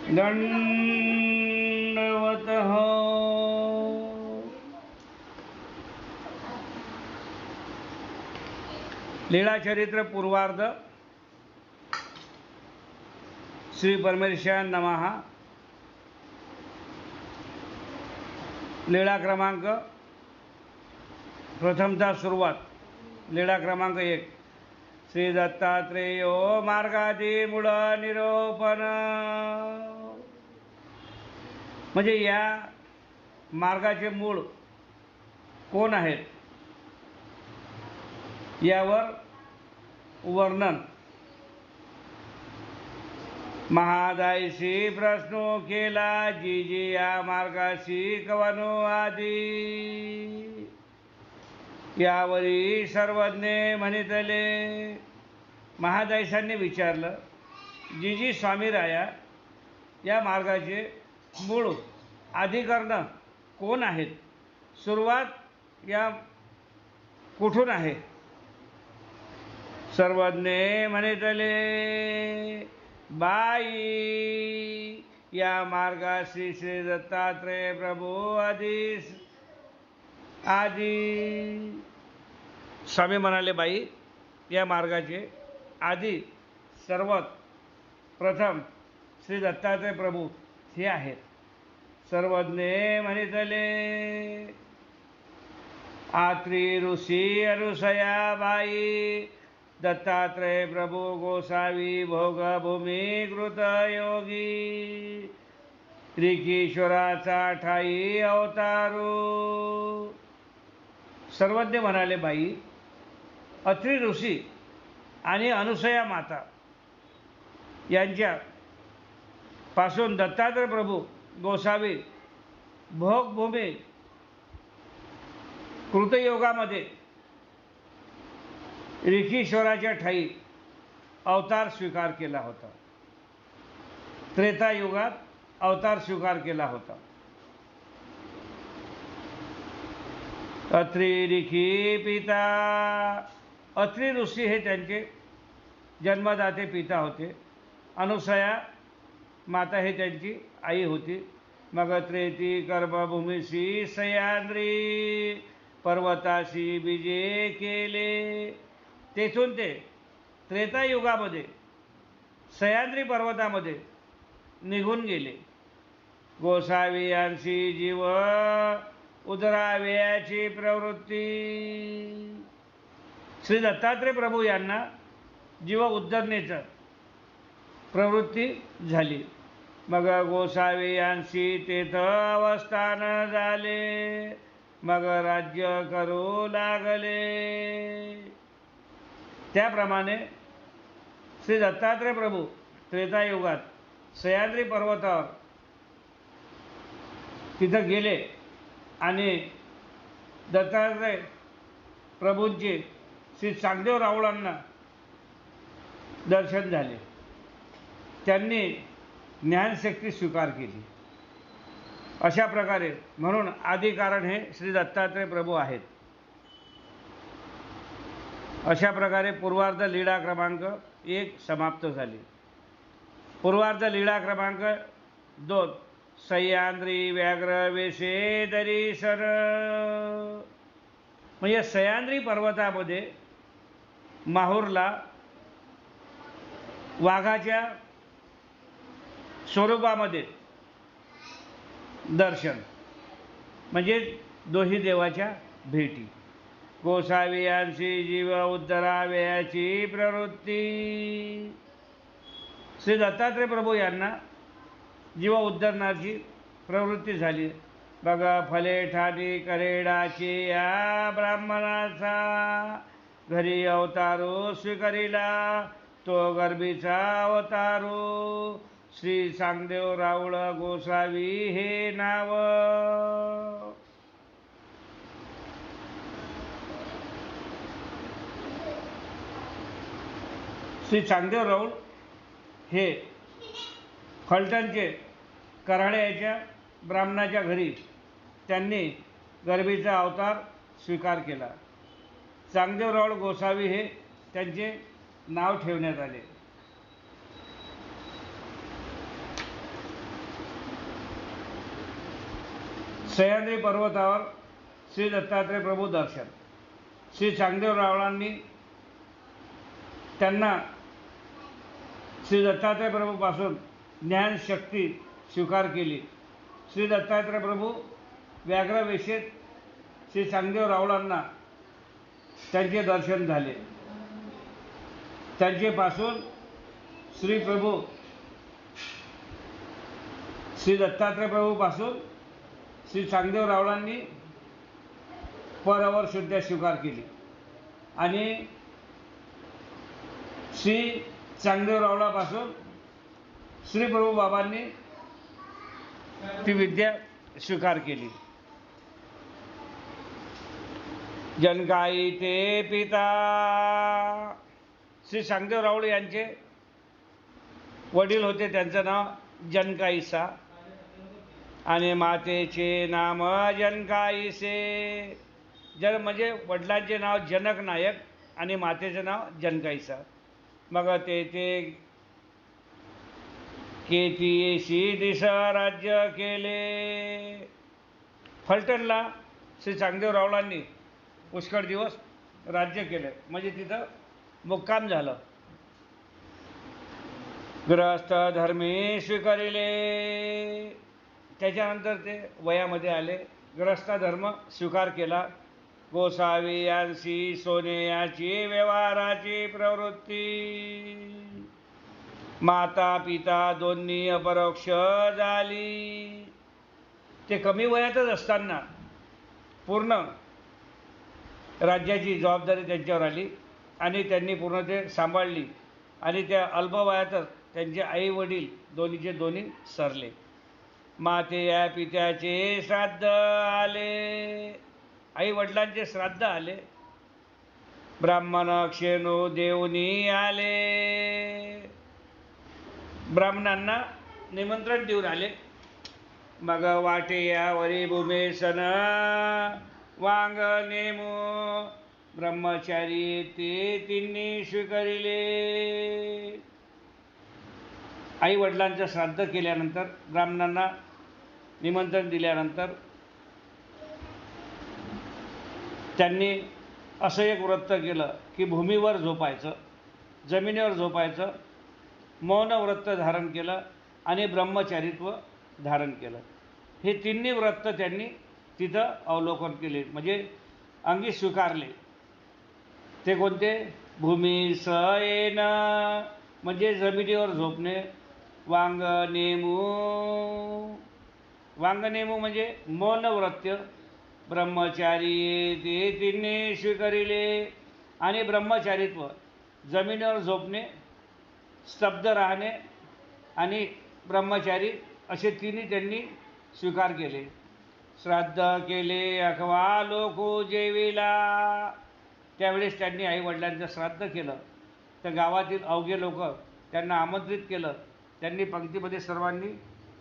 दंडवतः। लीळाचरित्र पूर्वार्ध। श्री परमेश्वर नमः। लीळा क्रमांक प्रथमता सुरुवात। लीळा क्रमांक 1। श्री दत्तात्रेयो मार्गादी मूळ निरोपण। म्हणजे या मार्गाचे मूळ कोण आहेत यावर वर्णन। महादायशी प्रश्नो केला जी जी या मार्गाशी कवनो आदी। यावरी सर्वज्ञ म्हणितले। महादायशांनी विचारलं, जी जी स्वामीराया, या मार्गाचे मूळ अधिकरण कोण आहेत? सुरुवात या कुठून आहे? सर्वज्ञ म्हणितले, बाई या मार्गाशी श्री दत्तात्रेय प्रभू आदी। स्वामी म्हणाले, बाई या मार्गाचे आधी सर्वात प्रथम श्री दत्तात्रेय प्रभू हे आहेत। सर्वज्ञ म्हणितले, आत्री ऋषी अनुसया बाई दत्तात्रेय प्रभू गोसावी भोग भूमी कृत योगी ऋषीश्वराचा ठाई अवतारू। सर्वज्ञ म्हणाले, बाई अत्री ऋषी आणि अनुसया माता यांच्या पासून दत्तात्रेय प्रभू गोसावी भोगभूमी कृतयोगामध्ये ऋषीश्वराच्या ठाई अवतार स्वीकार केला होता। त्रेतायुगात अवतार स्वीकार केला होता। अत्री ऋषी पिता, अत्री ऋषी हे त्यांचे जन्मदाते पिता होते। अनुसया माता हे त्यांची आई होती। मग त्रेती कर्मभूमीशी सह्याद्री पर्वताशी बीजे केले। तेथून ते त्रेतायुगामध्ये सह्याद्री पर्वतामध्ये निघून गेले। गोसावी यांची जीव उदराव्याची प्रवृत्ती। श्री दत्तात्रेय प्रभू यांना जीव उद्धरणेची प्रवृत्ती झाली। मग गोसावी यांची तेथ अवस्थान झाले। मग राज्य करू लागले। त्याप्रमाणे श्री दत्तात्रेय प्रभू त्रेतायुगात सह्याद्री पर्वतावर तिथं गेले आणि दत्तात्रेय प्रभूंचे श्री चांगदेव राऊळांना दर्शन झाले। त्यांनी ज्ञानशक्ती स्वीकार केली। अशा प्रकारे म्हणून आदी कारण हे श्री दत्तात्रेय प्रभू आहेत। अशा प्रकारे पूर्वार्ध लीळा क्रमांक 1 समाप्त झाली। पूर्वार्ध लीळा क्रमांक 2। सह्याद्री व्याघ्र वेशे दर्शन। म्हणजे सह्याद्री पर्वतामध्ये माहूरला वाघाच्या स्वरूपामध्ये दर्शन, म्हणजे दोही देवाच्या भेटी। गोसावी यांची जीव उद्धराव्याची प्रवृत्ती। श्री दत्तात्रेय प्रभू यांना जीव उद्धरणाची प्रवृत्ती झाली। बघा फले ठाणी करेडाची या ब्राह्मणाचा घरी अवतारो स्वीकारिला तो गर्भीचा अवतारो। श्री चांगदेव राऊळ गोसावी हे नाव। श्री चांगदेव राऊळ हे फलटणचे कराड्याच्या ब्राह्मणाच्या घरी त्यांनी गर्भीचा अवतार स्वीकार केला। चांगदेव राऊळ गोसावी हे त्यांचे नाव ठेवण्यात आले। सह्याद्री पर्वतावर श्री दत्तात्रय प्रभू दर्शन. श्री चांगदेव रावळांनी त्यांना श्री दत्तात्रय प्रभूपासून ज्ञानशक्ती स्वीकार केली. श्री दत्तात्रय प्रभू व्याघ्रवेशेत श्री चांगदेव रावळांना त्यांचे दर्शन झाले. त्यांचेपासून श्री दत्तात्रय प्रभूपासून श्री चांगदेव रावळांनी परवर शुद्ध स्वीकार केली आणि श्री चांगदेव रावळापासून श्री प्रभू बाबांनी ती विद्या स्वीकार केली. जनकाई ते पिता श्री चांगदेव रावळ यांचे वडील होते, त्यांचं नाव जनकाईसा आणि मातेचे नाम जनकाईसे. म्हणजे वडिलांचे नाव जनक नायक आणि मातेचे नाव जनकाईसा. मग ते केतीशी दिस राज्य केले. फलटणला श्री चांगदेव रावळांनी पुष्कळ दिवस राज्य केले, म्हणजे तिथं मुक्काम झालं. ग्रहस्थ धर्मी स्वीकारिले. त्याच्यानंतर ते वयामध्ये आले, ग्रहस्थ धर्म स्वीकार केला. गोसावी यांशी सोनेयाची व्यवहाराची प्रवृत्ती. माता पिता दोन्ही अपरोक्ष झाली. ते कमी वयातच असताना पूर्ण राज्याची जबाबदारी त्यांच्यावर आली आणि त्यांनी पूर्ण ते सांभाळली आणि त्या अल्पवयातच त्यांचे आई वडील दोन्ही सरले. माते या पित्याचे श्राद्ध आले. आई वडिलांचे श्राद्ध आले. ब्राह्मण क्षेणू देवनी आले. ब्राह्मणांना निमंत्रण देऊन आले. मग वाटे यावरी भूमेसन वांग नेमो. ब्रह्मचारी ते तिन्ही स्वीकारिले. आई वडिलांचं श्राद्ध केल्यानंतर, ब्राह्मणांना निमंत्रण दिल्यानंतर त्यांनी असं एक व्रत केलं की भूमीवर झोपायचं, जमिनीवर झोपायचं, मौन व्रत धारण केलं आणि ब्रह्मचारित्व धारण केलं. हे तिन्ही व्रत त्यांनी तिथं अवलोकन केले, म्हणजे अंगी स्वीकारले. ते कोणते? भूमी सयेन म्हणजे जमिनीवर झोपणे. वांग नेमू म्हणजे मौन व्रत. ब्रह्मचारी ते तिन्ही स्वीकारिले. आणि ब्रह्मचारित्व जमिनीवर झोपणे, स्तब्ध राहणे आणि ब्रह्मचारी असे तिन्ही त्यांनी स्वीकार केले. श्राद्ध केले अखवा लोको जेविला. त्यावेळेस त्यांनी आई वडिलांचं श्राद्ध केलं. तर गावातील अवघे लोक त्यांना आमंत्रित केलं. त्यांनी पंक्तीमध्ये सर्वांनी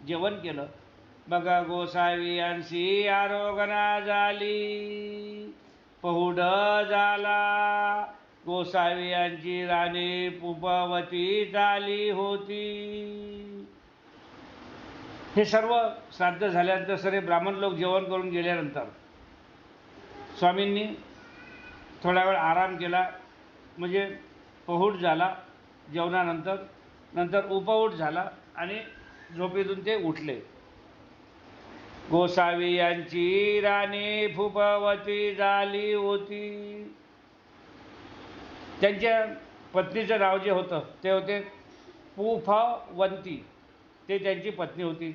जेवण केलं. बघा गोसावी यांशी आरोगणा झाली. पहुड झाला. गोसावी यांची राणी पुपवती झाली होती. हे सर्व श्राद्ध झाल्यानंतर सगळे ब्राह्मण लोक जेवण करून गेल्यानंतर स्वामींनी थोडा वेळ आराम केला, म्हणजे पहुड झाला. जेवणानंतर उपऊठ झाला आणि झोपेतून ते उठले. गोसावी यांची राणी फुपवती झाली होती. त्यांच्या पत्नीचं नाव जे होतं ते होते पुफवंती. ते त्यांची पत्नी होती.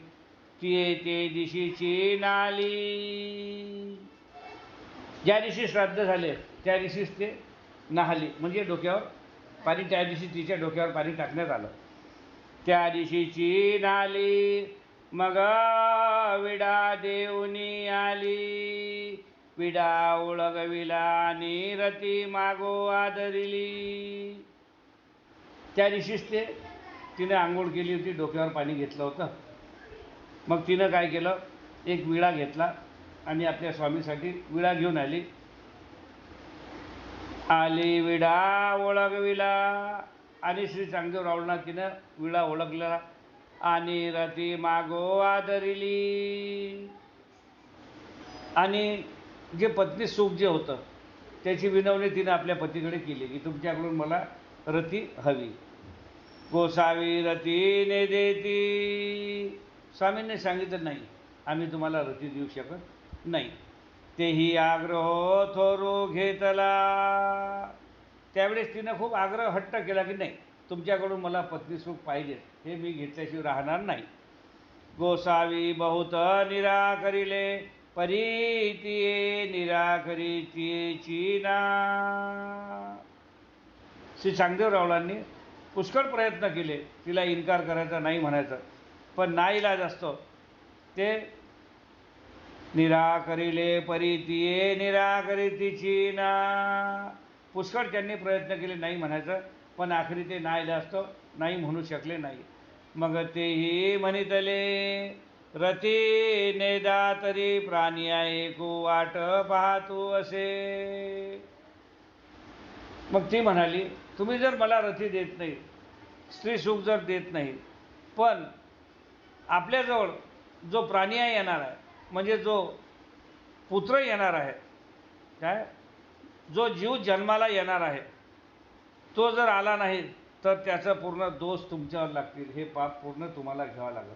ती ते दिशीची नाली. ज्या दिवशी श्राद्ध झाले त्या दिवशीच ते नाहली, म्हणजे डोक्यावर पाणी, त्या दिवशी तिच्या डोक्यावर पाणी टाकण्यात आलं. त्या दिवशीची नाली. मग विडा देवनी आली. विडा ओळगविला आणि रती मागो आदरिली. त्या दिवशीच तिने आंघोळ केली होती, डोक्यावर पाणी घेतलं होतं. मग तिनं काय केलं, एक विडा घेतला आणि आपल्या स्वामीसाठी विडा घेऊन आली. विडा ओळगविला आणि श्री चांगदेव रावळांना तिनं विडा ओळखला आणि रती मागो आदरिली. आणि जे पत्नी सुख जे होतं त्याची विनवणी तिने आपल्या पतीकडे केली की तुमच्याकडून मला रती हवी. गोसावी रतीने देती. स्वामींनी सांगितलं नाही, आम्ही तुम्हाला रती देऊ शकत नाही. तेही आग्रह थोरू घेतला. त्यावेळेस तिनं खूप आग्रह हट्ट केला की नाही, तुमच्याकडून मला पत्नी सुख पाहिजे, हे मी घेतल्याशिवाय राहणार नाही. गोसावी बहुत निराकरिले, परीतिये निराकरितीची ना. श्री चांगदेवरावळांनी पुष्कळ प्रयत्न केले तिला इन्कार करायचा, नाही म्हणायचं, पण नाईलाज असतो. ते निराकरिले परीतिये निराकरितीची ना. पुष्कळ त्यांनी प्रयत्न केले नाही म्हणायचं, पण आखरी ते नाईलाज असतो, नाही म्हणू शकले नाही. मग तेही म्हणितले रती नेदा तरी प्राणी ऐकू वाट पाहतो असे. मग ती म्हणाली, तुम्ही जर मला रती देत नाही, स्त्री सुख जर देत नाही, पण आपल्याजवळ जो प्राणी येणार आहे, म्हणजे जो पुत्र येणार आहे, काय जो जीव जन्माला येणार आहे, तो जर आला नाही तर त्याचा पूर्ण दोष तुमच्यावर लागतील, हे पाप पूर्ण तुम्हाला घ्यावं लागेल.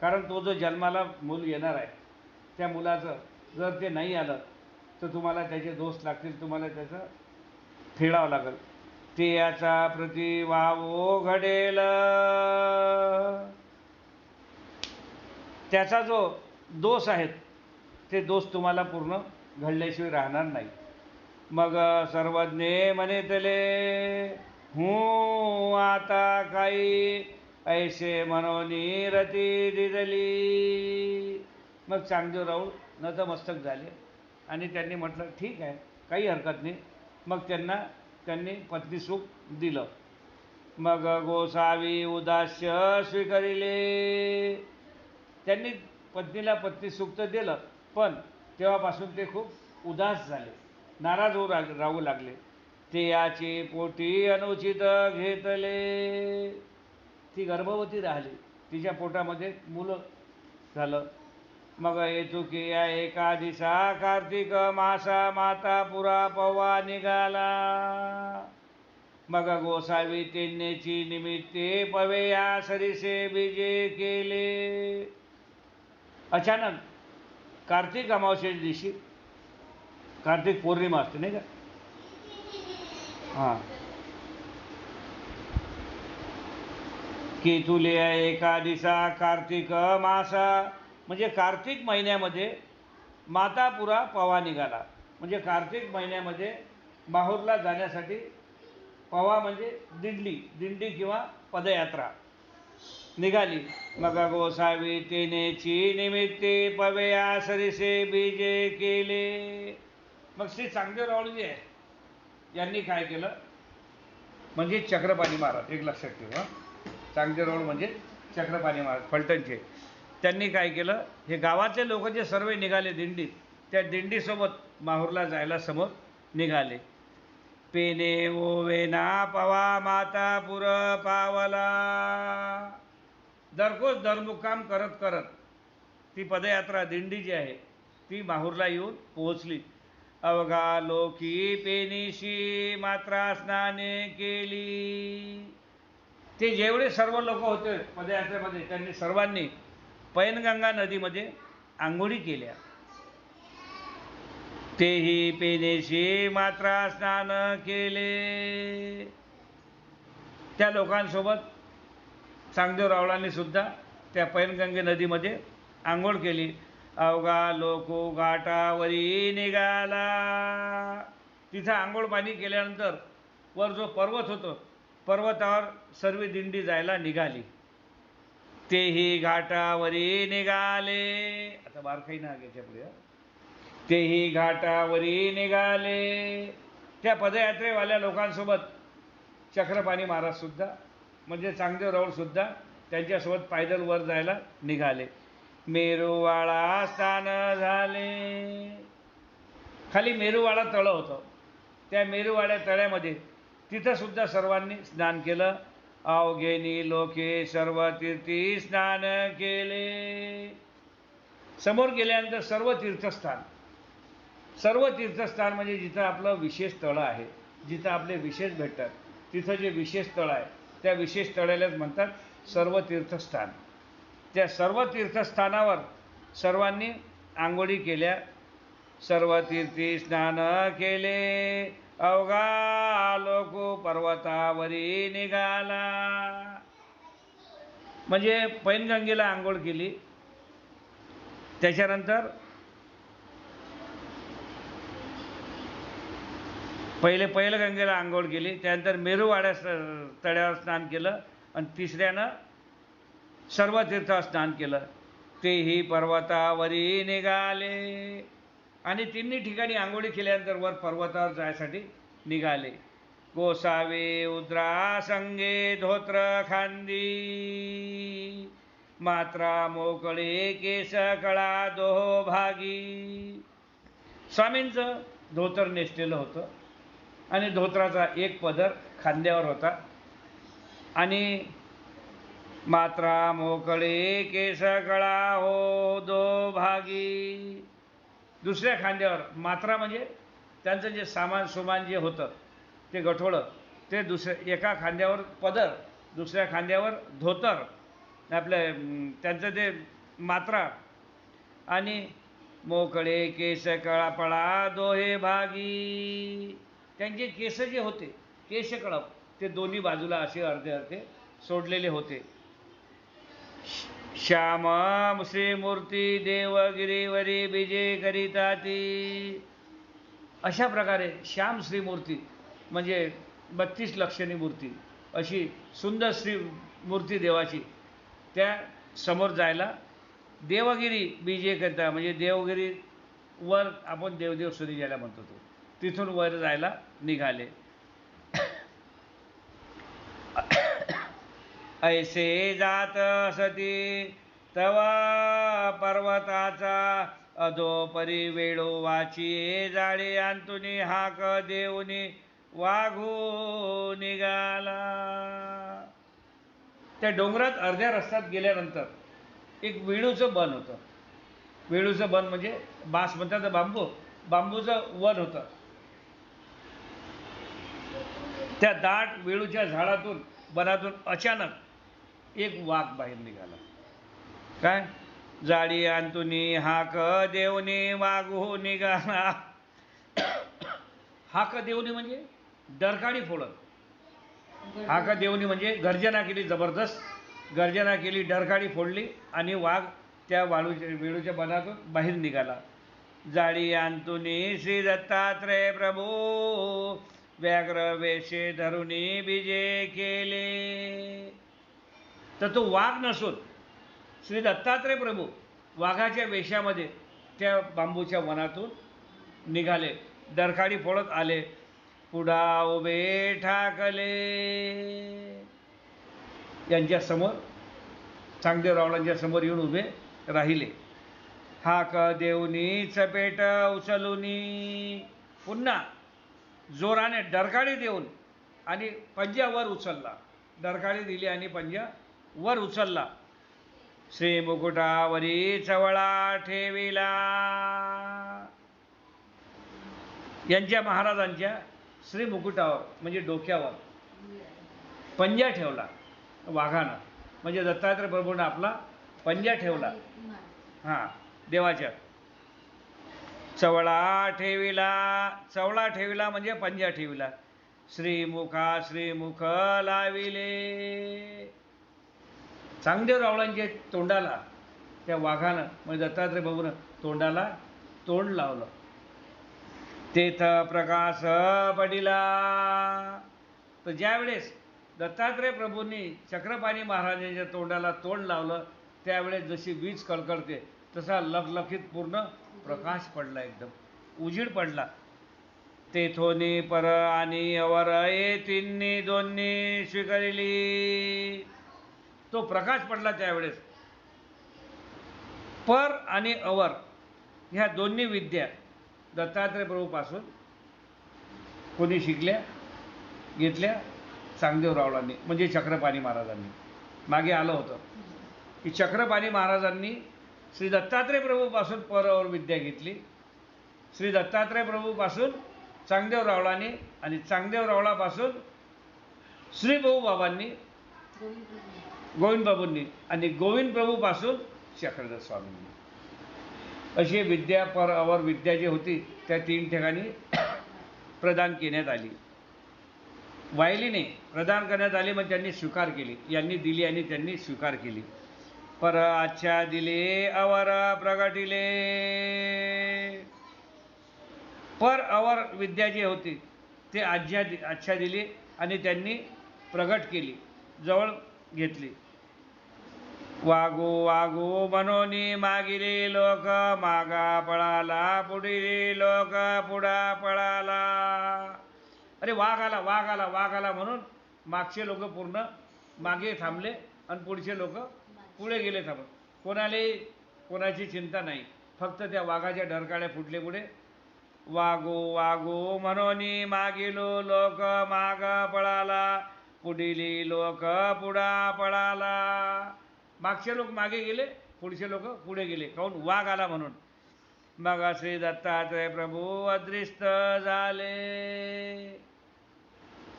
कारण तो जो जन्माला मूल येणार आहे, त्या मुलाचं जर ते नाही आलं तर तुम्हाला त्याचे दोष लागतील, तुम्हाला त्याचं फेडावं लागेल. ते याचा प्रतिवावो घडेल. त्याचा जो दोष आहेत ते दोष तुम्हाला पूर्ण घडल्याशिवाय राहणार नाही. मग सर्वज्ञे म्हणितले हूँ आता काही ऐसे मनोनी रती दिदली. मग चांगदेवराव नतमस्तक झाले आणि त्यांनी म्हटलं ठीक आहे, काही हरकत नाही. मग त्यांनी पत्नी सुख दिलं. मग गोसावी उदास्य स्वीकारिले. त्यांनी पत्नीला पत्नी सुख तर दिलं, पण तेव्हापासून ते खूप उदास झाले, नाराज राहू लागले. ते याचे पोटी अनुचित घेतले. ती गर्भवती राहिली, तिच्या पोटामध्ये मुलं झालं. मग येचुकी या एका दिसा कार्तिक मासा माता पुरा पवा निघाला. मग गोसावी तेन्नेची निमित्ते पवे या सरीसे बीजे केले. अचानक कार्तिक अमावस्येच्या दिवशी, कार्तिक पौर्णिमा असते नाही का, हां, की तुले एका दिसा कार्तिक मासा, म्हणजे कार्तिक महिन्यामध्ये मातापुरा पवा निघाला. म्हणजे कार्तिक महिन्यामध्ये माहूरला जाण्यासाठी पवा म्हणजे दिंडी किंवा पदयात्रा निघाली. मग गोसावी तेनेची निमित्ते पवया सरीसे बीजे केले. मग श्री चांगदेवराव जे आहे यांनी काय केलं, म्हणजे चक्रपाणी महाराज, एक लक्षात ठेवा, चांगदेवराव म्हणजे चक्रपाणी महाराज फलटणचे. त्यांनी काय केलं, हे गावाचे लोक जे सर्व निघाले दिंडीत, त्या दिंडीसोबत माहूरला जायला समोर निघाले. पेने ओवेना पवा मातापुर पावला. दररोज दरमुक्काम करत करत ती पदयात्रा दिंडी जी आहे ती माहूरला येऊन पोहोचली. अवघा लोकी पेनीशी मात्रा स्नाने केली. ते जेवढे सर्व लोक होते पदयात्रेमध्ये त्यांनी सर्वांनी पैनगंगा नदीमध्ये आंघोळी केल्या. तेही पेनेशी मात्रा स्नान केले. त्या लोकांसोबत चांगदेवरावळांनी सुद्धा त्या पैनगंगे नदीमध्ये आंघोळ केली. अवघा लोको घाटावरी निघाला. तिथं आंघोळ पाणी केल्यानंतर वर जो पर्वत होतो, पर्वतावर सर्व दिंडी जायला निघाली. तेही घाटावरी निघाले. आता बारकाई ना घ्यायच्या पुढे. तेही घाटावरी निघाले. त्या पदयात्रेवाल्या लोकांसोबत चक्रपाणी महाराज सुद्धा, म्हणजे चांगदेवराव सुद्धा त्यांच्यासोबत पायदल वर जायला निघाले. मेरुवाळा स्थान झाले. खाली मेरुवाळा तळं होतं, त्या मेरुवाळ्या तळ्यामध्ये तिथं सुद्धा सर्वांनी स्नान केलं. अवघेनी लोके सर्व तीर्थी स्नान केले. समोर गेल्यानंतर सर्व तीर्थस्थान सर्व तीर्थस्थान म्हणजे जिथं आपलं विशेष तळं आहे, जिथं आपले विशेष भेटतात, तिथं जे विशेष तळं आहे त्या विशेष तळ्यालाच म्हणतात सर्व तीर्थस्थान. त्या सर्व तीर्थस्थानावर सर्वांनी आंघोळी केल्या, सर्व तीर्थी स्नान केले, अवघा लोक पर्वतावरी निघाला. म्हणजे पैनगंगेला आंघोळ केली, त्याच्यानंतर पैलगंगेला आंघोळ केली, त्यानंतर मेरूवाड्या तळ्यावर स्नान केलं आणि तिसऱ्यानं सर्व तीर्थावर स्नान केलं. तेही पर्वतावरी निघाले. आणि तिन्ही ठिकाणी आंघोळी केल्यानंतर वर पर्वतावर जायसाठी निघाले. गोसावे उद्रा संगे धोत्र खांदी, मात्रा मोकळे केस कळा दोहो भागी. स्वामींचं धोतर नेसलेलं होतं आणि धोत्राचा एक पदर खांद्यावर होता आणि मात्रा मोकळे केस कळा हो दो भागी. दुसऱ्या खांद्यावर मात्रा म्हणजे त्यांचं जे सामान सुमान जे होतं ते गठोडं, ते एका खांद्यावर पदर, दुसऱ्या खांद्यावर धोतर, आपलं त्यांचं ते मात्रा. आणि मोकळे केस कळापळा दोहे भागी. त्यांचे केस जे होते, केश कळप, ते दोन्ही बाजूला असे अर्धे अर्धे सोडलेले होते. श्याम श्रीमूर्ती देवगिरीवरी विजय करिता ती. अशा प्रकारे श्याम श्रीमूर्ती म्हणजे 32 लक्षणी मूर्ती, अशी सुंदर श्री मूर्ती देवाची, त्या समोर जायला देवगिरी विजय करिता, म्हणजे देवगिरी वर आपण देवदेव सुरी ज्याला म्हणतो तो, तिथून वर जायला निघाले. ऐसे जात सती तवा पर्वताचा अधोपरी वेळो वाची, जाळे अंतुनी हाक देऊनी वाघू निघाला. त्या डोंगरात अर्ध्या रस्त्यात गेल्यानंतर एक वेळूचं बन होतं. वेळूचं बन म्हणजे बास म्हणतात बांबूचं वन होतं. त्या दाट वेळूच्या झाडातून बनातून अचानक एक वाघ बाहेर निघाला. काय? जाळी अंतुनी हाक देवनी वाघू निघाला. हाक देवनी म्हणजे डरकाळी फोडत, हाक देवनी म्हणजे गर्जना केली, जबरदस्त गर्जना केली, डरकाळी फोडली आणि वाघ त्या वेळूच्या बनातून बाहेर निघाला. जाळी अंतुनी श्री दत्तात्रय प्रभू, व्याघ्र वेशे धरुणी विजय केले. तर तो वाघ नसून श्री दत्तात्रय प्रभू वाघाच्या वेशामध्ये त्या बांबूच्या वनातून निघाले, डरकाळी फोडत आले. पुढा उभे ठाकले. यांच्या समोर चांगदेवरावळांच्या समोर येऊन उभे राहिले. हाक देवनी चपेट उचलूनी, पुन्हा जोराने डरकाळी देऊन आणि पंजा वर उचलला. डरकाळी दिली आणि पंजा वर उचलला. श्री मुकुटावरी चवळा ठेविला. यांच्या महाराजांच्या श्री मुकुटावर म्हणजे डोक्यावर पंजा ठेवला वाघानं, म्हणजे दत्तात्रय प्रभूंना आपला पंजा ठेवला. हां, देवाच्या चवळा ठेविला. चवळा ठेविला म्हणजे पंजा ठेविला. श्रीमुख लाविले. चांगदेवरावळांच्या तोंडाला त्या वाघानं म्हणजे दत्तात्रय प्रभूनं तोंडाला तोंड लावलं. तेथ प्रकाश पडिला. तर ज्यावेळेस दत्तात्रय प्रभूंनी चक्रपाणी महाराजांच्या तोंडाला तोंड लावलं, त्यावेळेस जशी वीज कळकळते तसा लखलखीत पूर्ण प्रकाश पडला, एकदम उजीड पडला. तेथोनी पर आणि अवर ये तिन्ही दोन्ही स्वीकारली. तो प्रकाश पडला त्यावेळेस. पर आणि अवर ह्या दोन्ही विद्या दत्तात्रय प्रभूपासून कोणी शिकल्या घेतल्या? चांगदेवरावळांनी म्हणजे चक्रपाणी महाराजांनी. मागे आलं होतं की चक्रपाणी महाराजांनी श्री दत्तात्रय प्रभूपासून पर और विद्या घेतली श्री दत्तात्रय प्रभूपासून चांगदेव रावळांनी आणि चांगदेव रावळापासून श्री भाऊ बाबांनी गोविंद बाबूंनी आणि गोविंद प्रभूपासून चक्रधर स्वामींनी अशी विद्या पर अवर विद्या जी होती त्या 3 ठिकाणी प्रदान करण्यात आली. वाहिलीने प्रदान करण्यात आली, मग त्यांनी स्वीकार केली. यांनी दिली आणि त्यांनी स्वीकार केली. पर आच्छा दिले अवर प्रगटिले. पर अवर विद्या जी होती ते आच्छा दिली आणि त्यांनी प्रगट केली, जवळ घेतली. वागो वागो मनोनी मागिले लोक मागा पळाला, पुढील लोक पुढा पळाला. अरे वाघ आला वाघ आला वाघ आला म्हणून मागचे लोक पूर्ण मागे थांबले आणि पुढचे लोक पुढे गेले थांबत. कोणाची चिंता नाही, फक्त त्या वाघाच्या डरकाळ्या फुटले पुढे. वागो वागो मनोनी मागिलो लोक माग पळाला, पुढील लोक पुढा पळाला. मागचे लोक मागे गेले, पुढचे लोक पुढे गेले, काहून वाघ आला म्हणून. मग श्री दत्तात्रय प्रभू अदृष्ट झाले.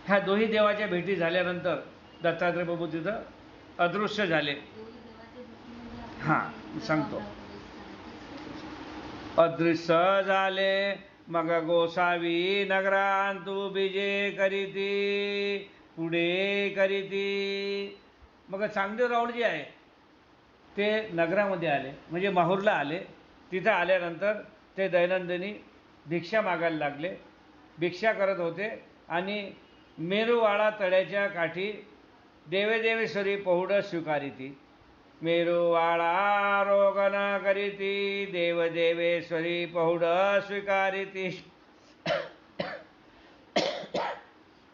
ह्या दोन्ही देवाच्या भेटी झाल्यानंतर दत्तात्रय प्रभू तिथं अदृश्य झाले. हां सांगतो. अदृश्य झाले मग गोसावी नगरांतू बीजे करीती पुढे करीती. मग चांगदेव रावळ जे आहे ते नगरामध्ये आले, म्हणजे माहूरला आले. तिथं आल्यानंतर ते दैनंदिनी भिक्षा मागायला लागले. भिक्षा करत होते आणि मेरूवाळा तळ्याच्या काठी देवेदेवेश्वरी पहुड स्वीकारिती. मेरूवाळा रोगन करीती देवदेवेश्वरी पहुड स्वीकारिती.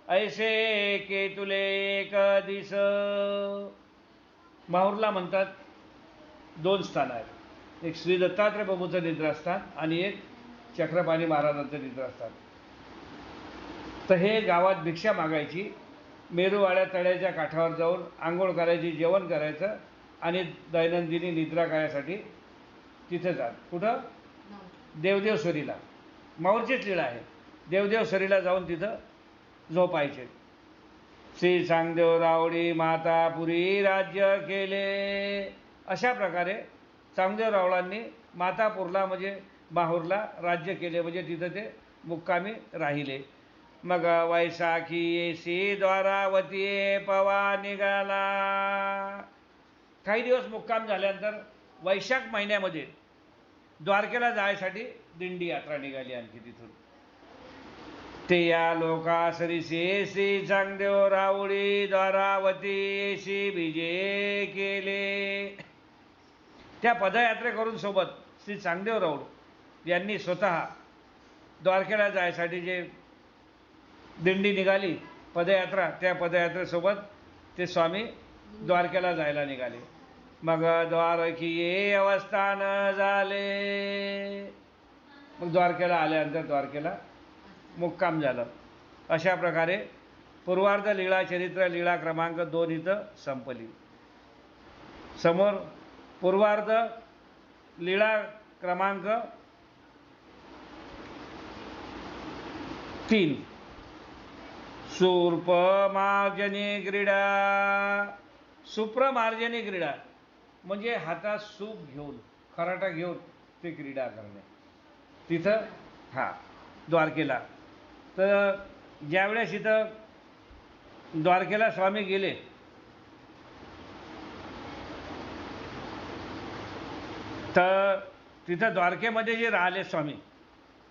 ऐसे के तुले एक दिस. माहूरला म्हणतात 2 स्थान आहेत, एक श्री दत्तात्रय प्रभूचं निद्रास्थान आणि एक चक्रपाणी महाराजांचं निद्रास्थान. तर हे गावात भिक्षा मागायची, मेरूवाड्या तळ्याच्या काठावर जाऊन आंघोळ करायची, जेवण करायचं आणि दैनंदिनी निद्रा करायसाठी तिथे जात. कुठं? देवदेवश्वरीला. माहूरचीच लीळा आहे. देवदेवश्वरीला जाऊन तिथं झोपायचे. श्री चांगदेव रावळी मातापुरी राज्य केले. अशा प्रकारे चांगदेव रावळांनी मातापूरला म्हणजे माहूरला राज्य केले, म्हणजे तिथं ते मुक्कामी राहिले. मग वैशाखी येसी द्वारावती पवा निघाला. काही दिवस मुक्काम झाल्यानंतर वैशाख महिन्यामध्ये द्वारकेला जायसाठी दिंडी यात्रा निघाली आणखी तिथून. ते या लोकासरीसे श्री चांगदेव रावळी द्वारावतीशी विजय केले. त्या पदयात्रे करून सोबत श्री चांगदेव रावळ यांनी स्वतः द्वारकेला जायसाठी जे दिंडी निघाली पदयात्रा, त्या पदयात्रेसोबत ते स्वामी द्वारकेला जायला निघाले. मग द्वारकीये अवस्थान झाले. मग द्वारकेला आल्यानंतर द्वारकेला मुक्काम झालं. अशा प्रकारे पूर्वार्ध लीळा चरित्र लीळा क्रमांक 2 इथं संपली. समोर पूर्वार्ध लीळा क्रमांक 3 सुप्रमार्जनी क्रीडा. सुप्रमार्जनी क्रीडा म्हणजे हातात सूप घेऊन खराटा घेऊन ते क्रीडा करणे तिथं द्वारकेला. तर ज्यावेळेस इथं द्वारकेला स्वामी गेले तर तिथं द्वारकेमध्ये जे राहिले स्वामी,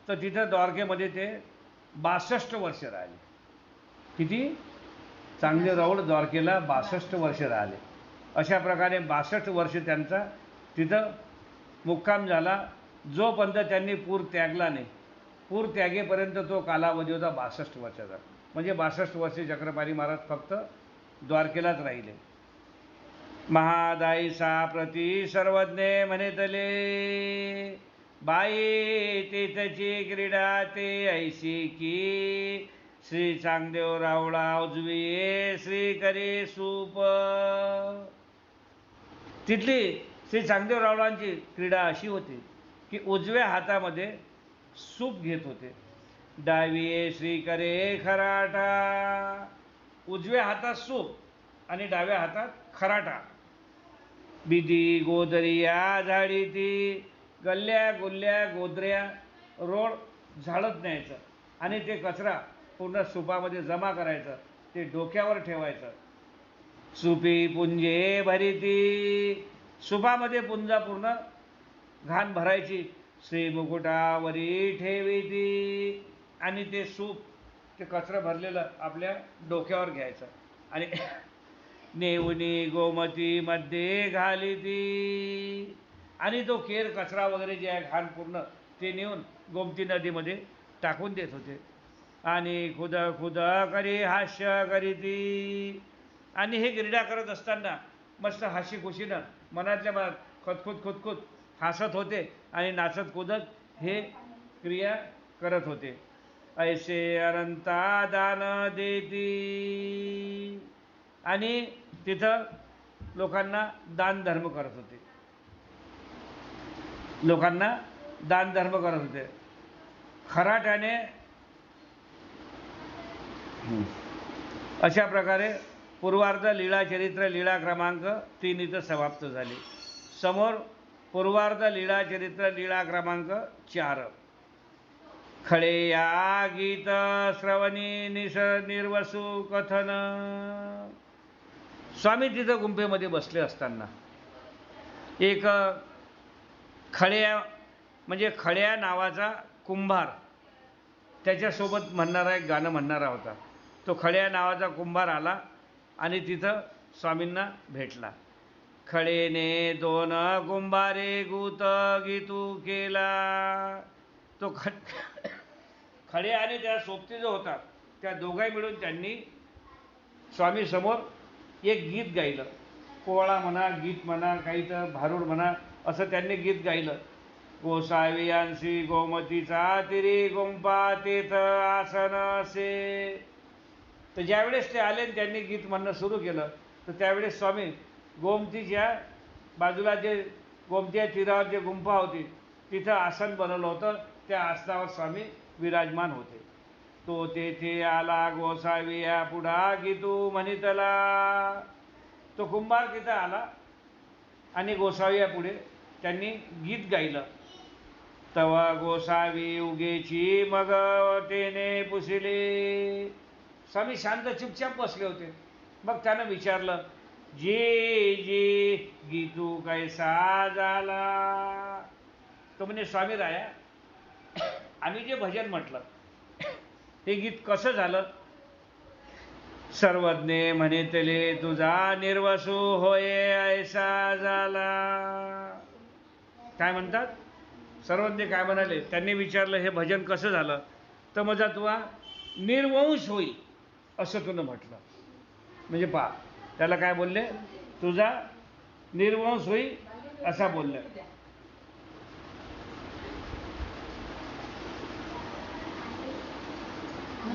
तर तिथं द्वारकेमध्ये ते 62 वर्ष राहिले. किती? चांगदेव रावळ द्वारकेला 62 वर्ष राहिले. अशा प्रकारे 62 वर्ष त्यांचा तिथं मुक्काम झाला. जोपर्यंत त्यांनी पूर त्यागला नाही, पूर त्यागेपर्यंत तो कालावधी होता 62 वर्षाचा. म्हणजे 62 वर्षे चक्रपाणी महाराज फक्त द्वारकेलाच राहिले. महादायीसा प्रती सर्वज्ञ म्हणेतले बाई तेथची क्रीडा ते ऐशी की श्री चांगदेव रावळा उजवी श्री करे सूप. तिथली श्री चांगदेव रावळांची क्रीडा अशी होती की उजव्या हातामध्ये सूप घेत होते. डावी श्री करे खराटा, उजव्या हातात सूप आणि डाव्या हातात खराटा. बिदी गोदरिया झाडी ती, गल्ल्या गुल्ल्या गोदऱ्या रोड झाडत न्यायचं आणि ते कचरा पूर्ण सुपामध्ये जमा करायचं, ते डोक्यावर ठेवायचं. सुपी पुंजे भरीती, सुपामध्ये पुंजा पूर्ण घाण भरायची, श्री मुकुटावरी ठेवीती आणि ते सूप, ते कचरा भरलेलं आपल्या डोक्यावर घ्यायचं आणि नेऊनी गोमती मध्ये घालीती आणि तो केर कचरा वगैरे जे आहे घाण पूर्ण ते नेऊन गोमती नदीमध्ये टाकून देत होते. आणि खुद खुद करी हास्य करीती, आणि हे क्रीडा करत असताना मस्त हाशी खुशीनं मनातल्या मनात खुदखुद खुदखुद हसत होते आणि नाचत कुदत हे क्रिया करत होते. ऐसे अनंता दान देती, आणि तिथं लोकांना दान धर्म करत होते, लोकांना दान धर्म करत होते. खराट्याने अशा प्रकारे पूर्वार्ध लीळा चरित्र लीळा क्रमांक 3 इथं समाप्त झाली. समोर पूर्वार्ध लीळा चरित्र लीळा क्रमांक 4. खळे या गीत श्रवणी निर्वसू कथन. स्वामी तिथं गुंफेमध्ये बसले असताना एक खळ्या म्हणजे खळ्या नावाचा कुंभार त्याच्यासोबत म्हणणारा एक गाणं म्हणणारा होता. तो खळ्या नावाचा कुंभार आला आणि तिथं स्वामींना भेटला. खळेने दोन कुंभारे गुत गीतू केला. तो खळे आणि त्या सोबती जो होता त्या दोघाही मिळून त्यांनी स्वामी समोर एक गीत गायलं. कोवळा म्हणा, गीत म्हणा, काही तर भारुड म्हणा, असं त्यांनी गीत गायलं. गोसावियांशी गोमतीचा तिरी गुंफा तेथ आसन असे. तर ज्यावेळेस ते आले त्यांनी गीत म्हणणं सुरू केलं तर त्यावेळेस स्वामी गोमतीच्या बाजूला जे गोमतीच्या तीरावर जे गुंफा होती तिथं आसन बनवलं होतं. त्या आसनावर स्वामी विराजमान होते. तो तेथे आला गोसाविया पुढा गीतू म्हणितला. तो कुंभार तिथं आला आणि गोसाविया पुढे त्यांनी गीत गायलं. तवा गोसावी उगेची मग तेने पुसिले. स्वामी शांत चुपचाप बसले होते. मग त्यानं विचारलं, जे जे गीतू कैसा झाला. तो म्हणजे स्वामी राया, आम्ही जे भजन म्हटलं हे गीत कसं झालं. सर्वज्ञ म्हणितले तुझा निर्वसू होय ऐसा झाला. काय म्हणतात सर्वज्ञ काय म्हणाले, त्यांनी विचारलं हे भजन कसं झालं. तर माझा तुझा निर्वंश होईल असं तुनं म्हटलं. म्हणजे पहा त्याला काय बोलले, तुझा निर्वंश होईल असा बोलले.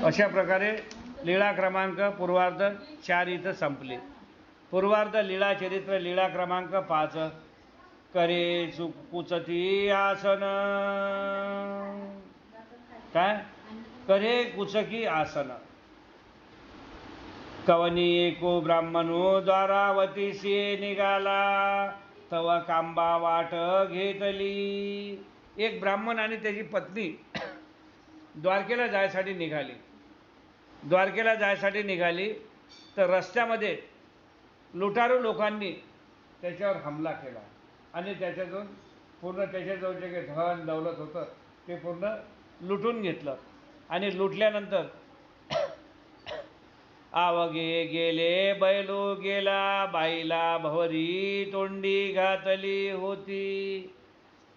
अशा प्रकारे लीळा क्रमांक पूर्वार्ध 4 इथं संपले. पूर्वार्ध लीळा चरित्र लीळा क्रमांक 5. करे कुचती आसन. काय करे कुचकी आसन. कवनी एको ब्राह्मणो द्वारावतीशी निघाला. तव कांबा वाट घेतली. एक ब्राह्मण आणि त्याची पत्नी द्वारकेला जायसाठी निघाली. द्वारकेला जायसाठी निघाली तर रस्त्यामध्ये लुटारू लोकांनी त्याच्यावर हमला केला आणि त्याच्यातून पूर्ण त्याच्याजवळ जे काही धन दौलत होतं ते पूर्ण लुटून घेतलं. आणि लुटल्यानंतर आवगे गेले बैलो गेला. बाईला भवरी तोंडी घातली होती.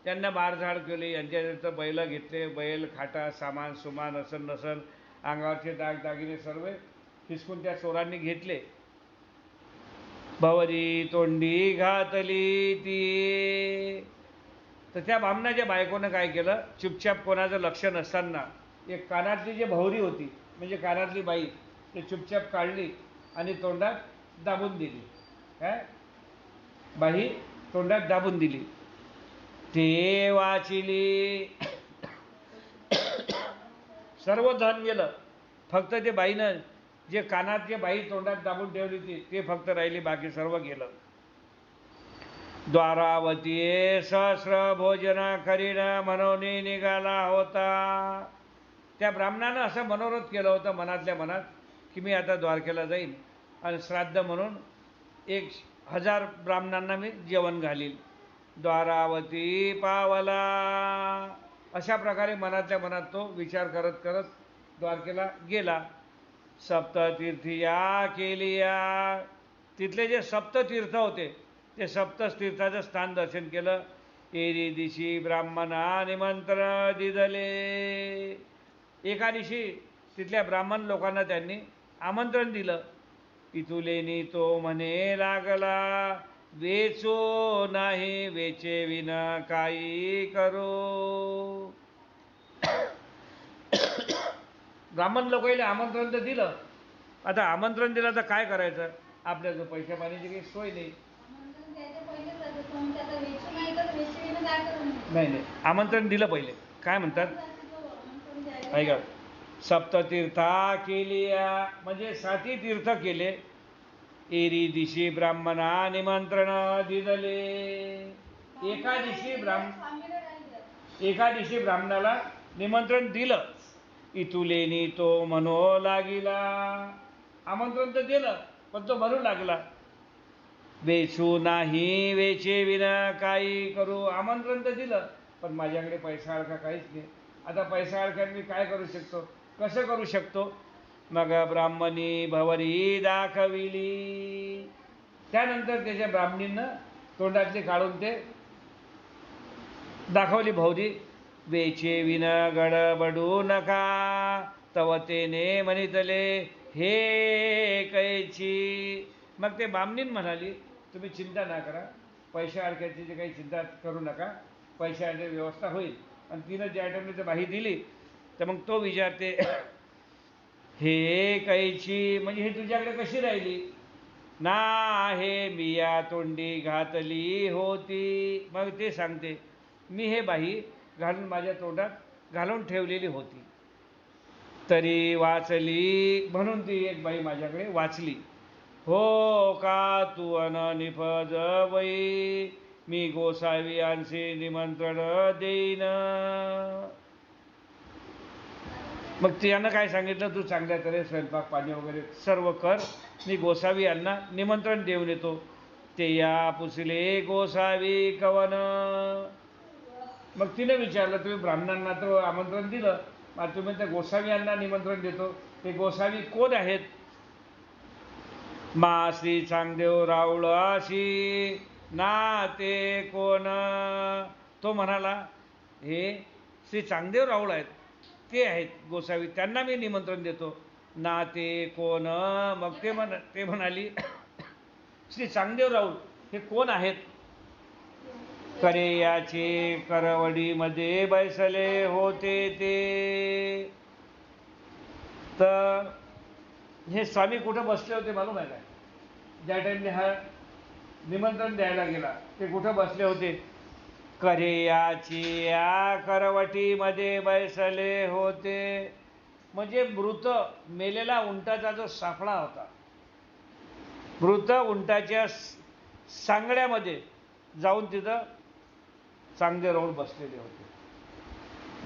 त्यांना मारझाड केली. यांच्या बैल घेतले. बैल खाटा सामान सुमान असन नसन अंगावरचे दागदागिने सर्व हिसकून त्या चोरांनी घेतले. भवरी तोंडी घातली ती. तर त्या बामणाच्या बायकोनं काय केलं, चुपचाप कोणाचं लक्ष नसताना एक कानातली जी भवरी होती म्हणजे कानातली बाई ते चुपचाप काढली आणि तोंडात दाबून दिली. काय बाई तोंडात दाबून दिली. ते वाचिली सर्व धन गेलं, फक्त ते बाईनं जे कानात जे बाई तोंडात दाबून ठेवली होती ते फक्त राहिली, बाकी सर्व गेलं. द्वारावतीये सहस्र भोजन करीन म्हणून निघाला होता. त्या ब्राह्मणानं असं मनोरथ केलं होतं मनातल्या मनात की मी आता द्वारकेला जाईन आणि श्राद्ध म्हणून 1000 ब्राह्मणांना मी जेवण घालील. द्वारावती पावला, अशा प्रकारे मनातल्या मनात तो विचार करत करत द्वारकेला गेला. सप्ततीर्थीया केलिया, तिथले जे सप्ततीर्थ होते ते सप्ततीर्थाचं स्थान दर्शन केलं. एरी दिशी ब्राह्मणा निमंत्रण दिदले, एका दिवशी तिथल्या ब्राह्मण लोकांना त्यांनी आमंत्रण दिलं. इथुलेनी तो म्हणे लागला, वेचो नाही वेचे विन काही करो. ब्राह्मण लोकांना आमंत्रण तर दिलं, आता आमंत्रण दिलं तर काय करायचं, आपल्या जो पैशा पाण्याची काही सोय नाही. नाही आमंत्रण दिलं पहिले. काय म्हणतात ऐका, सप्ततीर्था केलिया म्हणजे 7 तीर्थ केले. एरी दिशी ब्राह्मणा निमंत्रण दिदले, एका दिवशी ब्राह्मणाला निमंत्रण दिलं. इथुलेनी तो म्हणो लागिला, आमंत्रण तर दिलं पण तो म्हणू लागला, वेचू नाही वेचे विना काही करू. आमंत्रण तर दिलं पण माझ्याकडे पैसा अडका काहीच नाही. आता पैसा अडक्यात मी काय करू शकतो, कसं करू शकतो. मग ब्राह्मणी भवरी दाखविली, त्यानंतर त्याच्या ब्राह्मणींना तोंडातले काढून ते दाखवली भवरी. वेचे विन गडबडू नका तवतेने म्हणितले हे कैची. मग ते ब्राह्मणीन म्हणाली, तुम्ही चिंता ना करा, पैशा अडक्याची जे काही चिंता करू नका, पैशाची व्यवस्था होईल. आणि तिनं ज्या टाइमला बाही दिली तर मग तो विचारते, हे कैची म्हणजे हे तुझ्याकडे कशी राहिली. ना हे मिया तोंडी घातली होती. मग ते सांगते, मी हे बाही घालून माझ्या तोंडात घालून ठेवलेली होती, तरी वाचली म्हणून ती एक बाई माझ्याकडे वाचली. हो का तू अन निफज वै, मी गोसावी यांचे निमंत्रण देईन. मग त्यानं काय सांगितलं, तू चांगल्या तऱ्हे स्वयंपाक पाणी वगैरे सर्व कर, मी गोसावी यांना निमंत्रण देऊन येतो. ते या पुसले गोसावी कवन. मग तिने विचारलं, तुम्ही ब्राह्मणांना तर आमंत्रण दिलं, मग तुम्ही त्या गोसावी यांना निमंत्रण देतो, ते गोसावी कोण आहेत. मा श्री चांगदेव राऊळाशी ना ते कोण. तो म्हणाला, हे श्री चांगदेव राऊळ आहेत, ते आहेत गोसावी, त्यांना मी निमंत्रण देतो. ना ते कोण. मग ते म्हणाली, श्री चांगदेव राऊळ हे कोण आहेत. करे याचे करवडीमध्ये बैसले होते ते. तर हे स्वामी कुठं बसले होते मालूम आहे काय, ज्या टाइमने हा निमंत्रण द्यायला गेला ते कुठं बसले होते. करे याची या करवटीमध्ये बैसले होते, म्हणजे मृत मेलेला उंटाचा जो सापळा होता, मृत उंटाच्या सांगड्यामध्ये जाऊन तिथं चांगदेव राऊळ बसलेले होते.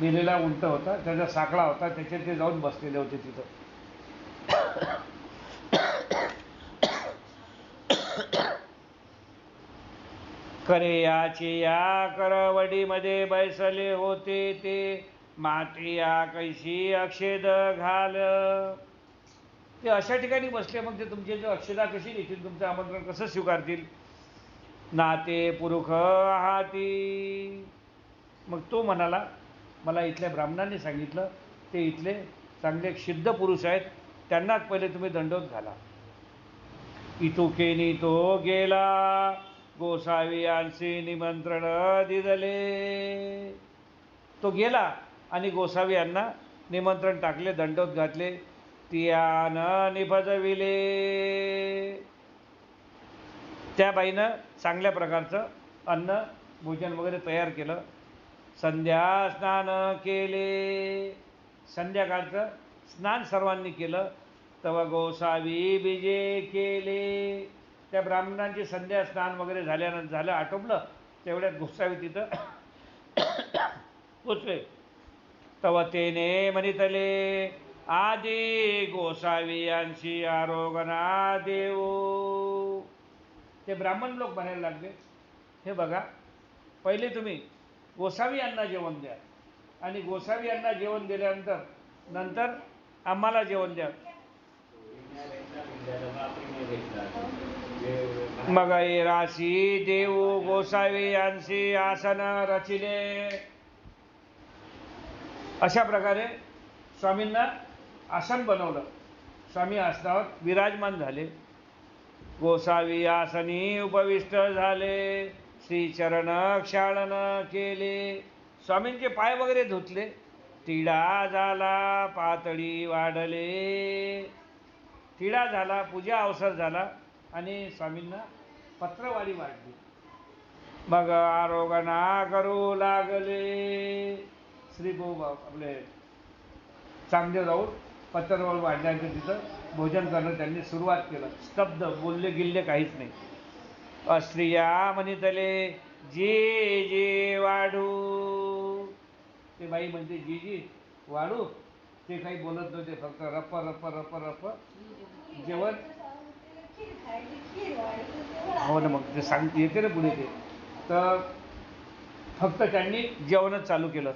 मेलेला उंट होता, त्याचा साखळा होता, त्याच्यात ते जाऊन बसलेले होते तिथं. करे याचे या करवडीमध्ये बैसले होते ते, माती या कैशी अक्षेद घाल. ते अशा ठिकाणी बसले, मग ते तुमचे जो अक्षदा कशी देतील, तुमचं आमंत्रण कसं स्वीकारतील. नाते पुरुष आहाती. मग तो म्हणाला, मला इथल्या ब्राह्मणांनी सांगितलं ते इथले चांगले सिद्ध पुरुष आहेत, त्यांनाच पहिले तुम्ही दंडोत घाला. इतुकेनी तो गेला गोसावी यांचे निमंत्रण दिदले. तो गेला आणि गोसावी यांना निमंत्रण टाकले, दंडोत घातले. तियान निभजविले, त्या बाईनं चांगल्या प्रकारचं अन्न भोजन वगैरे तयार केलं. संध्या स्नान केले, संध्याकाळचं स्नान सर्वांनी केलं. तव गोसावी बीजे केले. त्या ब्राह्मणांची संध्या स्नान वगैरे झाल्यानंतर झालं, आटोपलं. तेवढ्यात गोसावी तिथं पोचले. तव तेने म्हणितले आदी गोसावी यांशी आरोगणा देऊ. ते ब्राह्मण लोक म्हणायला लागले, हे बघा, पहिले तुम्ही गोसावी यांना जेवण द्या आणि गोसावी यांना जेवण दिल्यानंतर नंतर आम्हाला जेवण द्या. मग राशी देऊ गोसावी यांशी आसन रचिले. अशा प्रकारे स्वामींना आसन बनवलं. स्वामी आसनावर विराजमान झाले. गोसावी आसनी उपविष्ट झाले. श्रीचरण क्षालन केले. स्वामींचे पाय वगैरे धुतले. तिढा झाला, पातळी वाढले. तिढा झाला, पूजा अवसर झाला आणि स्वामींना पत्रवाढी वाढली. मग आरोगणा करू लागले. श्री भाऊ आपले चांगले जाऊन पत्रवाढ वाढल्यानंतर तिथं भोजन करणं त्यांनी सुरुवात केलं. स्तब्ध, बोलले गिल्ले काहीच नाही. अस्त्रिया म्हणितले जी जी वाढू. ते बाई म्हणते जी जी वाढू. ते काही बोलत नव्हते, फक्त रप्प रप्प रप्प रप्प जेवण. हो ना, मग ते येते ना पुढे ते. तर फक्त त्यांनी जेवणच चालू केलं.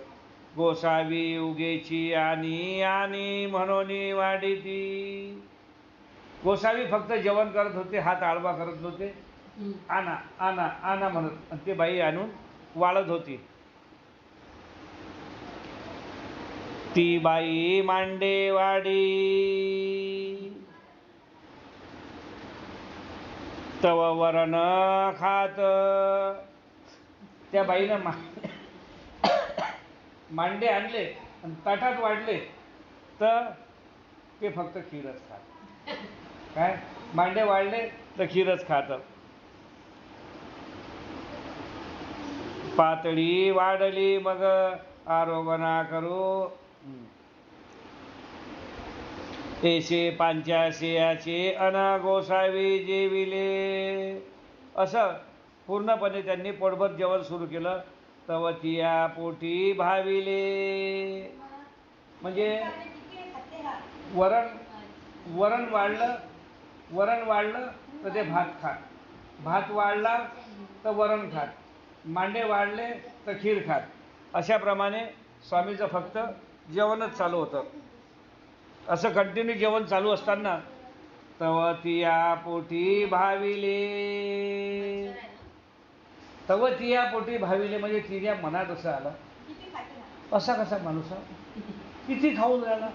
गोसावी उगेची आणि आणि म्हणून वाढीती. गोसावी फक्त जेवण करत होते, हात आळवा करत नव्हते. आणा आणा आणा म्हणत, आणि ते बाई आणून वाळत होती. ती बाई मांडे वाडी. तव वरण खात. त्या बाईनं मांडे आणले आणि ताटात वाढले तर ते फक्त खीरच खात. काय मांडे वाढले तर खीरच खात. पातळी वाढली मग आरोगणा करू. एशे पांच्याशेयाचे अन गोसावी जेविले. असं पूर्णपणे त्यांनी पोटभर जेवण सुरू केलं. तव तिया पोटी भाविले. म्हणजे वरण वाढलं तर ते भात खात. भात वाढला तर वरण खात. मांडे वाढले तर खीर खात. अशाप्रमाणे स्वामीचं फक्त जेवणच चालू होतं. असं कंटिन्यू जेवण चालू असताना तव तिया पोटी भाविले. तव तिया पोटी भाविले म्हणजे तिच्या मनात असं आलं, असा कसा माणूस किती खाऊन राहिला.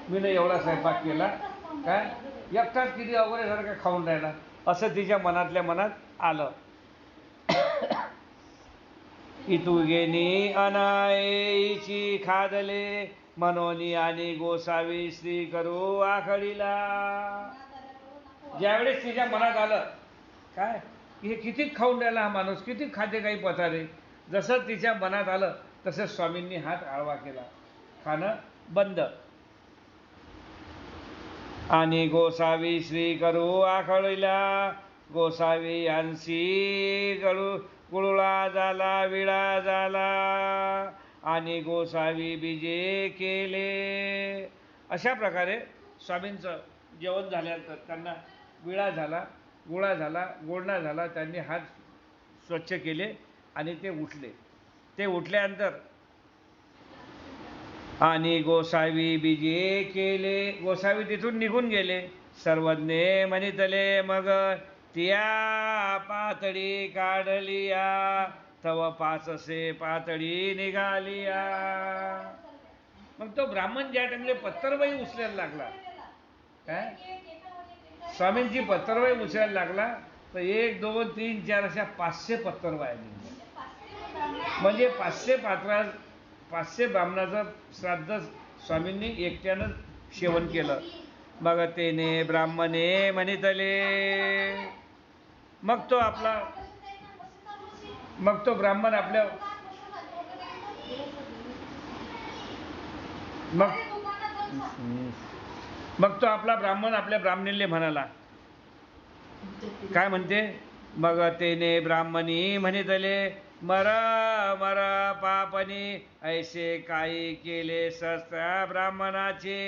मी एवढा स्वयंपाक केला, काय एकटाच किती अवघडेसारखं खाऊन राहिला, असं तिच्या मनातल्या मनात आलं. इतुगेनी अनायची खादले मनोनी आणि गोसावी श्री करू आखडीला. ज्यावेळेस तिच्या मनात आलं काय हे किती खाऊन राहिला हा माणूस, किती खाते काही पथारे, जसं तिच्या मनात आलं तसं स्वामींनी हात आळवा केला. खाणं बंद. आणि गोसावी श्री करू आखडीला. गोसावी यांशी गुळुळा झाला, विळा झाला आणि गोसावी बीजे केले. अशा प्रकारे स्वामींचं जेवण झाल्यानंतर त्यांना विळा झाला, गोळा झाला, गोळणा झाला. त्यांनी हात स्वच्छ केले आणि ते उठले. ते उठल्यानंतर आणि गोसावी बीजे केले. गोसावी तिथून निघून गेले. सर्वज्ञ म्हणितले मग तिया पातळी काढलिया. तव 500 पातळी निघालिया. मग तो ब्राह्मण ज्या टाइमले पत्तरबाई उचलायला लागला, काय स्वामींची पत्तरबाई उचलायला लागला तर 1 2 3 4 अशा 500 पत्तरबाया निघाल्या. म्हणजे 500 ब्राह्मणाचं श्राद्ध स्वामींनी एकट्यानं सेवन केलं. मग तेने ब्राह्मणे म्हणितले. मग तो ब्राह्मण आपल्या मग तो आपला ब्राह्मण आपल्या ब्राह्मणीले म्हणाला, काय म्हणते, मग तेने ब्राह्मणी म्हणितले, मर मर पापनी ऐसे काही केले सहस्त्र ब्राह्मणाचे,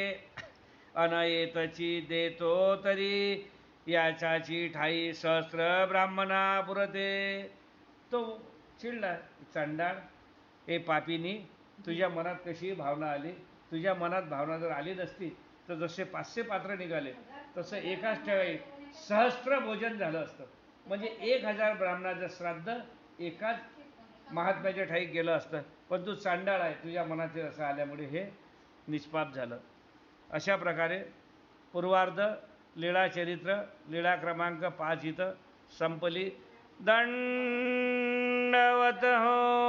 अनयेतची देतो तरी याच्याची ठाई सहस्त्र ब्राह्मणा पुरते. तो चिडला, चांडाळ, ए पापीनी, तुझ्या मनात कशी भावना आली? तुझ्या मनात भावना जर आली नसती तर जसे 500 पात्र निघाले तसं एकाच ठेवाई सहस्त्र भोजन झालं असतं. म्हणजे 1000 ब्राह्मणाचं श्राद्ध एकाच महात्म्याच्या ठाई गेलं असतं. पण तू चांडाळ आहे, तुझ्या मनात असं आल्यामुळे हे निष्पाप झालं. अशा प्रकारे पूर्वार्ध लीळा चरित्र लीळा क्रमांक 5 इथं संपली. दंडवत हो.